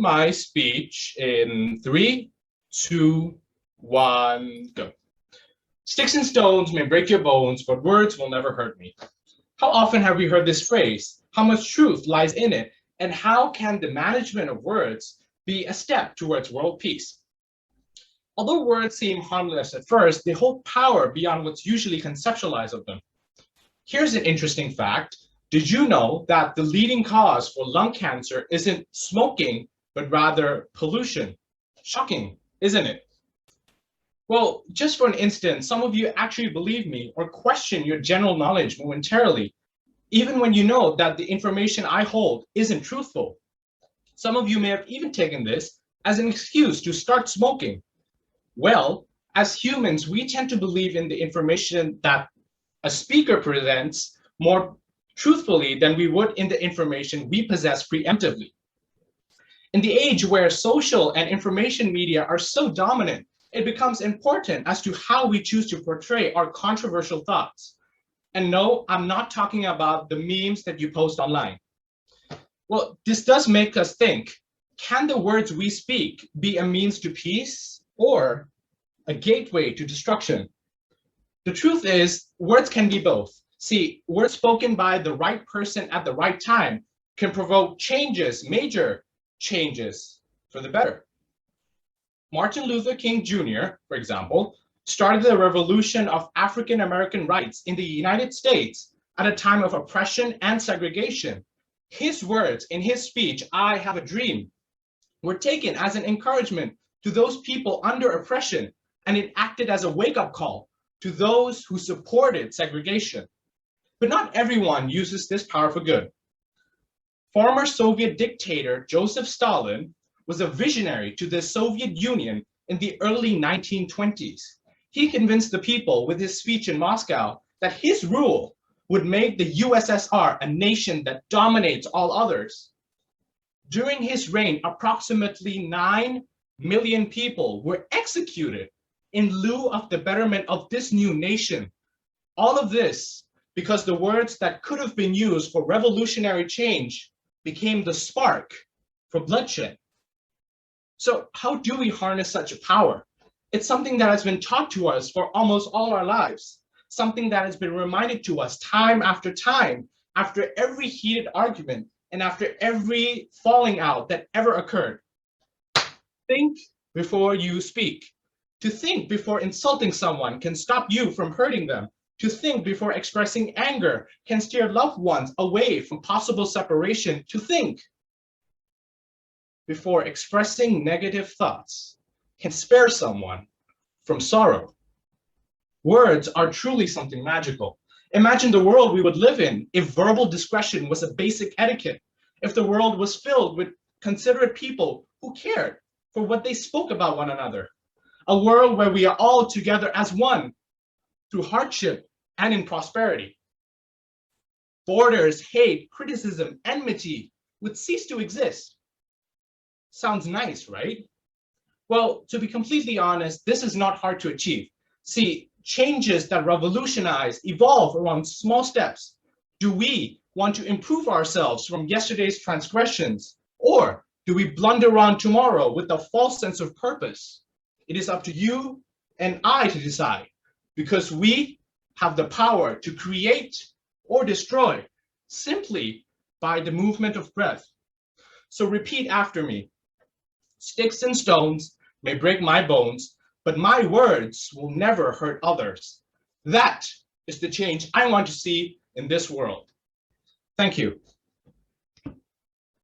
my speech in 3, 2, 1, go. Sticks and stones may break your bones, but words will never hurt me. How often have we heard this phrase? How much truth lies in it? And how can the management of words be a step towards world peace? Although words seem harmless at first, they hold power beyond what's usually conceptualized of them. Here's an interesting fact. Did you know that the leading cause for lung cancer isn't smoking, but rather pollution? Shocking, isn't it? Well, just for an instant, some of you actually believe me or question your general knowledge momentarily, even when you know that the information I hold isn't truthful. Some of you may have even taken this as an excuse to start smoking. Well, as humans, we tend to believe in the information that a speaker presents more truthfully than we would in the information we possess preemptively. In the age where social and information media are so dominant, it becomes important as to how we choose to portray our controversial thoughts. And no, I'm not talking about the memes that you post online. Well, this does make us think, can the words we speak be a means to peace or a gateway to destruction? The truth is, words can be both. See, words spoken by the right person at the right time can provoke changes, major changes for the better. Martin Luther King Jr., for example, started the revolution of African American rights in the United States at a time of oppression and segregation. His words in his speech, "I have a dream," were taken as an encouragement to those people under oppression, and it acted as a wake-up call to those who supported segregation. But not everyone uses this power for good. Former Soviet dictator Joseph Stalin was a visionary to the Soviet Union in the early 1920s. He convinced the people with his speech in Moscow that his rule would make the USSR a nation that dominates all others. During his reign, approximately 9 million people were executed in lieu of the betterment of this new nation. All of this because the words that could have been used for revolutionary change became the spark for bloodshed. So how do we harness such a power? It's something that has been taught to us for almost all our lives, something that has been reminded to us time, after every heated argument and after every falling out that ever occurred. Think before you speak. To think before insulting someone can stop you from hurting them. To think before expressing anger can steer loved ones away from possible separation. To think before expressing negative thoughts can spare someone from sorrow. Words are truly something magical. Imagine the world we would live in if verbal discretion was a basic etiquette, if the world was filled with considerate people who cared for what they spoke about one another. A world where we are all together as one through hardship and in prosperity. Borders, hate, criticism, enmity would cease to exist. Sounds nice, right? Well, to be completely honest, this is not hard to achieve. See, changes that revolutionize, evolve around small steps. Do we want to improve ourselves from yesterday's transgressions? Or do we blunder on tomorrow with a false sense of purpose? It is up to you and I to decide, because we have the power to create or destroy simply by the movement of breath. So repeat after me. Sticks and stones may break my bones, but my words will never hurt others. That is the change I want to see in this world. Thank you.